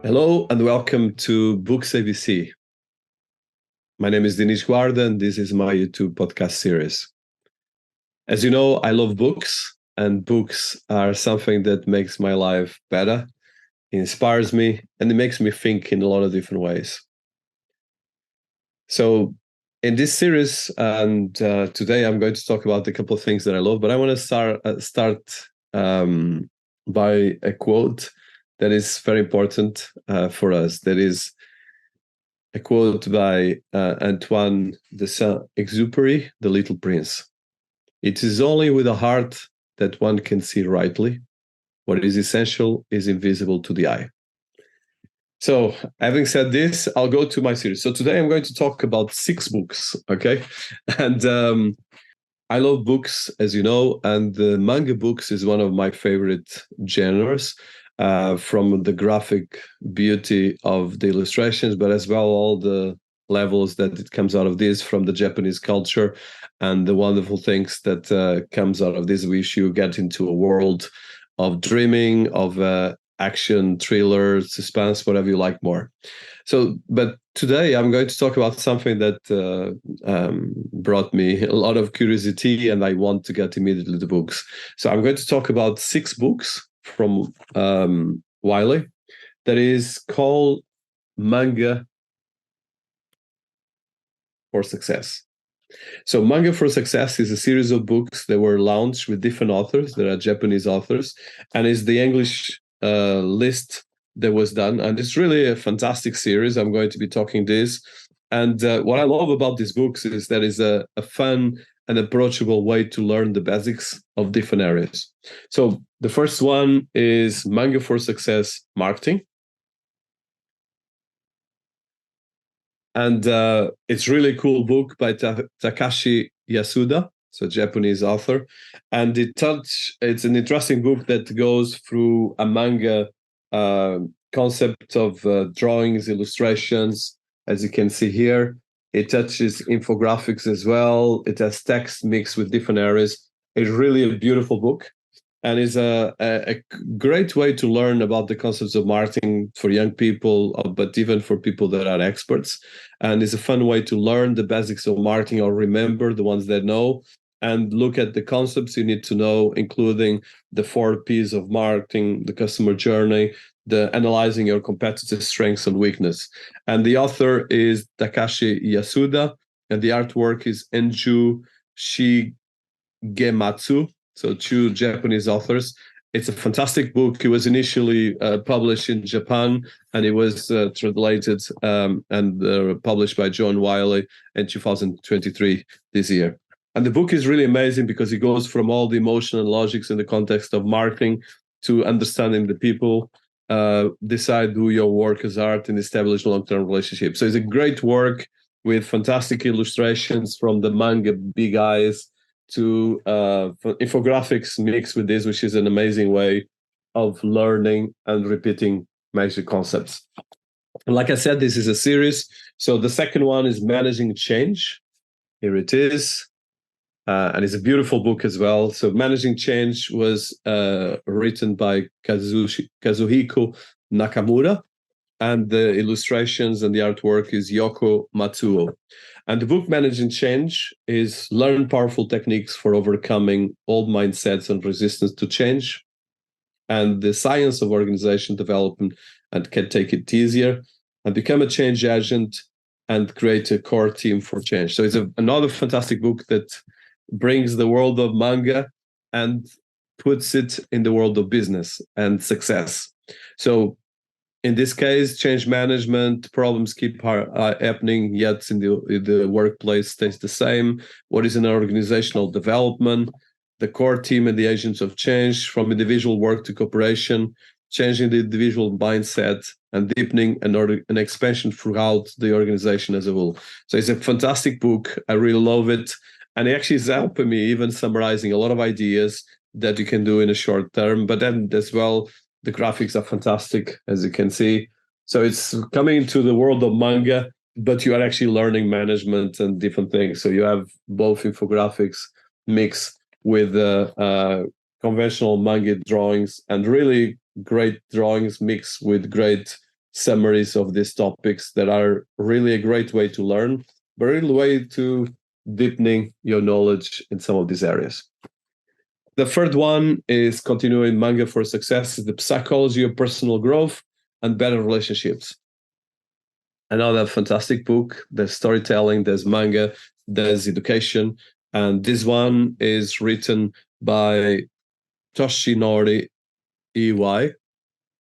Hello and welcome to BooksABC. My name is Dinis Guarda and this is my YouTube podcast series. As you know, I love books, and books are something that makes my life better, inspires me, and it makes me think in a lot of different ways. So in this series, and today I'm going to talk about a couple of things that I love, but I want to start by a quote that is very important for us. That is a quote by Antoine de Saint-Exupéry, The Little Prince. "It is only with the heart that one can see rightly. What is essential is invisible to the eye." So, having said this, I'll go to my series. So today I'm going to talk about 6 books, okay? And I love books, as you know, and the manga books is one of my favorite genres. From the graphic beauty of the illustrations, but as well all the levels that it comes out of this from the Japanese culture and the wonderful things that comes out of this, which you get into a world of dreaming, of action, thriller, suspense, whatever you like more. So, but today I'm going to talk about something that brought me a lot of curiosity, and I want to get immediately the books. So I'm going to talk about 6 books from Wiley that is called Manga for Success. So Manga for Success is a series of books that were launched with different authors that are Japanese authors, and is the English list that was done. And it's really a fantastic series. I'm going to be talking this. And what I love about these books is that it's a fun and approachable way to learn the basics of different areas. So the first one is Manga for Success Marketing. And it's really cool book by Takashi Yasuda, so Japanese author. And it's an interesting book that goes through a manga concept of drawings, illustrations, as you can see here. It touches infographics as well. It has text mixed with different areas. It's really a beautiful book, and is a great way to learn about the concepts of marketing for young people, but even for people that are experts. And it's a fun way to learn the basics of marketing, or remember the ones that know, and look at the concepts you need to know, including the 4 P's of marketing, the customer journey, the analyzing your competitors' strengths and weakness. And the author is Takashi Yasuda, and the artwork is Enju Shigematsu. So 2 Japanese authors. It's a fantastic book. It was initially published in Japan, and it was translated and published by John Wiley in 2023 this year. And the book is really amazing because it goes from all the emotion and logics in the context of marketing to understanding the people, decide who your workers are, and establish long-term relationships. So it's a great work with fantastic illustrations from the manga big eyes to infographics mixed with this, which is an amazing way of learning and repeating major concepts. And like I said, this is a series. So the second one is Managing Change. Here it is. And it's a beautiful book as well. So Managing Change was written by Kazuhiko Nakamura, and the illustrations and the artwork is Yoko Matsuo. And the book Managing Change is learn powerful techniques for overcoming old mindsets and resistance to change, and the science of organization development, and can take it easier and become a change agent and create a core team for change. So it's another fantastic book that brings the world of manga and puts it in the world of business and success. So in this case, change management problems keep happening, yet in the workplace stays the same. What is an organizational development? The core team and the agents of change, from individual work to cooperation, changing the individual mindset and deepening an expansion throughout the organization as a whole. So it's a fantastic book. I really love it. And it actually is helping me even summarizing a lot of ideas that you can do in a short term. But then as well, the graphics are fantastic, as you can see. So it's coming into the world of manga, but you are actually learning management and different things. So you have both infographics mixed with conventional manga drawings, and really great drawings mixed with great summaries of these topics that are really a great way to learn, but really a way to deepening your knowledge in some of these areas. The third one is continuing Manga for Success, the psychology of personal growth and better relationships. Another fantastic book. There's storytelling, there's manga, there's education. And this one is written by Toshinori Iwai,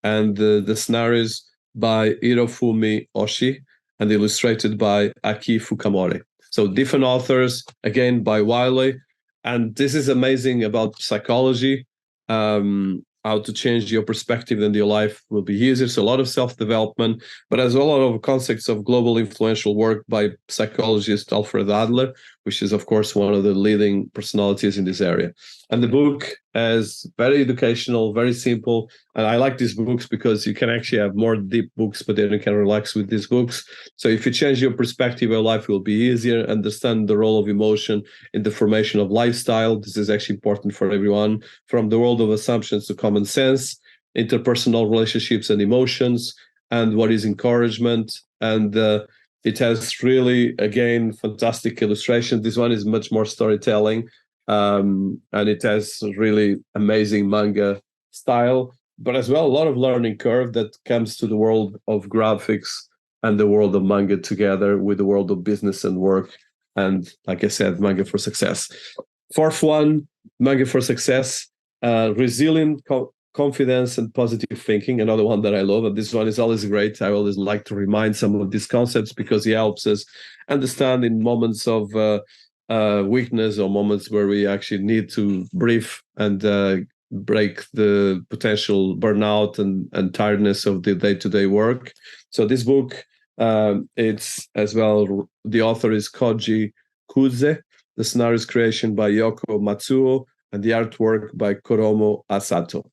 and the scenarios by Hirofumi Oshii, and illustrated by Aki Fukamori. So different authors, again, by Wiley. And this is amazing about psychology, how to change your perspective and your life will be easier. So a lot of self-development, but as well a lot of concepts of global influential work by psychologist Alfred Adler, which is, of course, one of the leading personalities in this area. And the book is very educational, very simple. And I like these books because you can actually have more deep books, but then you can relax with these books. So if you change your perspective, your life will be easier. Understand the role of emotion in the formation of lifestyle. This is actually important for everyone, from the world of assumptions to common sense, interpersonal relationships and emotions, and what is encouragement. And it has really, again, fantastic illustrations. This one is much more storytelling, and it has really amazing manga style, but as well a lot of learning curve that comes to the world of graphics and the world of manga together with the world of business and work. And like I said, Manga for Success. Fourth one, Manga for Success, resilient confidence and positive thinking, another one that I love. And this one is always great. I always like to remind some of these concepts because he helps us understand in moments of weakness or moments where we actually need to breathe and break the potential burnout and tiredness of the day-to-day work. So this book, it's as well, the author is Koji Kuze, the scenario is creation by Yoko Matsuo, and the artwork by Koromo Asato.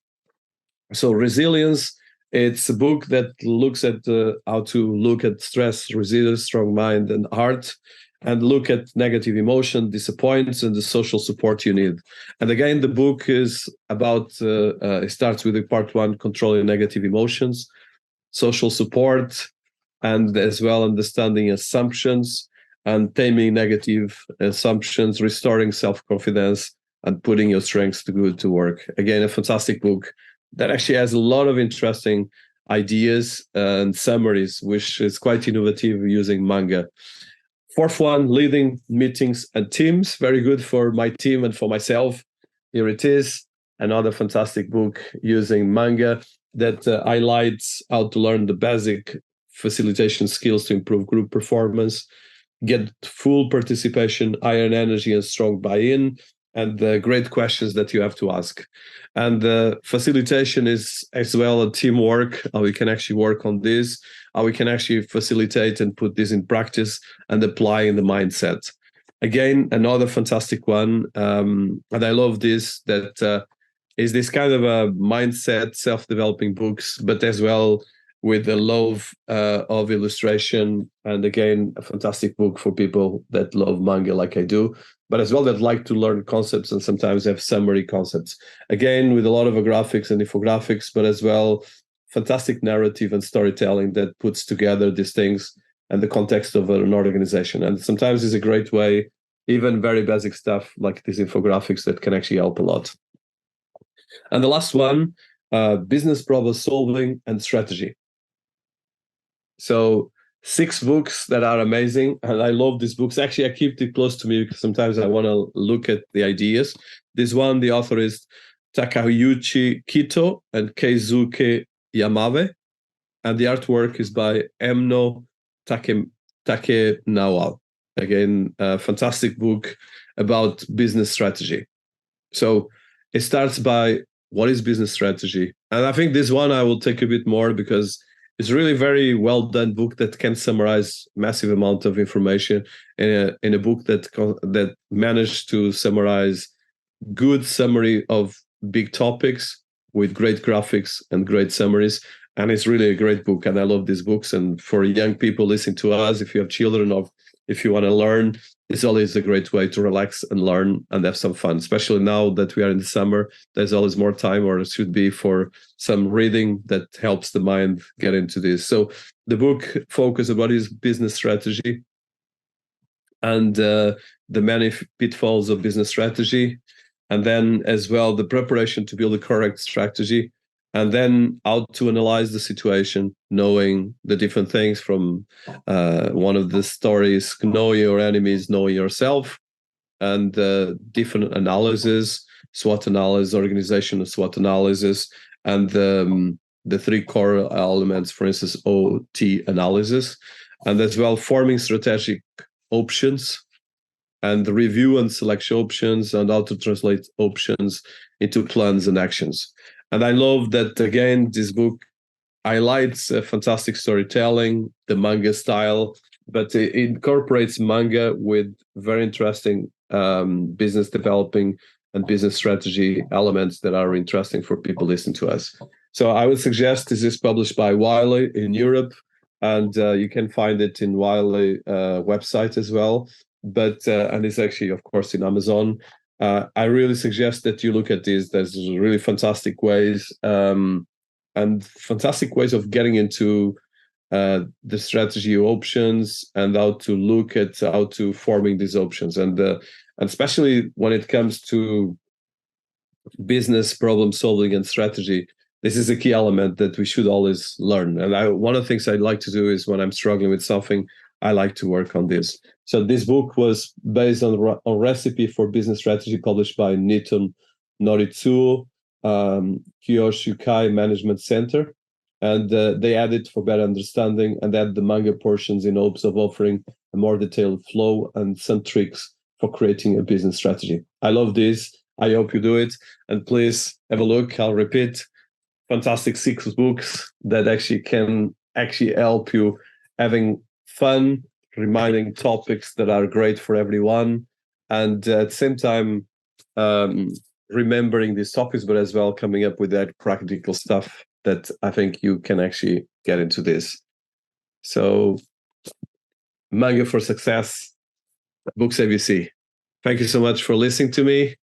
So resilience, it's a book that looks at how to look at stress, resilience, strong mind and heart, and look at negative emotion, disappointments, and the social support you need. And again, the book is about, it starts with the part one, controlling negative emotions, social support, and as well understanding assumptions and taming negative assumptions, restoring self-confidence, and putting your strengths to work. Again, a fantastic book that actually has a lot of interesting ideas and summaries, which is quite innovative using manga. Fourth one, leading meetings and teams. Very good for my team and for myself. Here it is, another fantastic book using manga that highlights how to learn the basic facilitation skills to improve group performance, get full participation, iron energy, and strong buy-in, and the great questions that you have to ask. And the facilitation is as well a teamwork, how we can actually work on this, how we can actually facilitate and put this in practice and apply in the mindset. Again, another fantastic one. And I love this, that is this kind of a mindset, self-developing books, but as well with a love of illustration. And again, a fantastic book for people that love manga like I do, but as well that like to learn concepts and sometimes have summary concepts. Again, with a lot of graphics and infographics, but as well, fantastic narrative and storytelling that puts together these things and the context of an organization. And sometimes it's a great way, even very basic stuff like these infographics that can actually help a lot. And the last one, business problem solving and strategy. So 6 books that are amazing, and I love these books. Actually, I keep it close to me because sometimes I want to look at the ideas. This one, the author is Takayuchi Kito and Keizuke Yamabe, and the artwork is by Emno Takenawa. Again, a fantastic book about business strategy. So it starts by what is business strategy? And I think this one I will take a bit more because it's really very well done book that can summarize massive amount of information in a book that managed to summarize good summary of big topics with great graphics and great summaries. And it's really a great book. And I love these books. And for young people listening to us, if you have children of if you want to learn, it's always a great way to relax and learn and have some fun, especially now that we are in the summer. There's always more time, or it should be, for some reading that helps the mind get into this. So the book focuses about his business strategy and the many pitfalls of business strategy, and then as well the preparation to build a correct strategy, and then how to analyze the situation, knowing the different things from one of the stories, knowing your enemies, knowing yourself, and different analysis, SWOT analysis, organizational SWOT analysis, and the three core elements, for instance, OT analysis, and as well forming strategic options and the review and selection options, and how to translate options into plans and actions. And I love that, again, this book highlights fantastic storytelling, the manga style, but it incorporates manga with very interesting business developing and business strategy elements that are interesting for people listening to us. So I would suggest this is published by Wiley in Europe, and you can find it in Wiley website as well. But and it's actually, of course, in Amazon. I really suggest that you look at this. There's really fantastic ways and fantastic ways of getting into the strategy options and how to look at how to forming these options, and especially when it comes to business problem solving and strategy. This is a key element that we should always learn. And one of the things I like to do is when I'm struggling with something, I like to work on this. So this book was based on Recipe for Business Strategy, published by Niton Noritsuo, Kyoshukai Management Center. And they added for better understanding and add the manga portions in hopes of offering a more detailed flow and some tricks for creating a business strategy. I love this. I hope you do it. And please have a look. I'll repeat. Fantastic 6 books that can help you having fun, reminding topics that are great for everyone, and at the same time remembering these topics, but as well coming up with that practical stuff that I think you can actually get into this. So Manga for Success, BooksABC. Thank you so much for listening to me.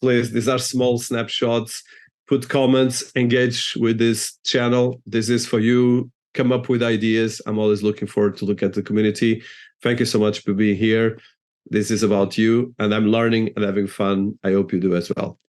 Please, these are small snapshots. Put comments, engage with this channel. This is for you. Come up with ideas. I'm always looking forward to look at the community. Thank you so much for being here. This is about you, and I'm learning and having fun. I hope you do as well.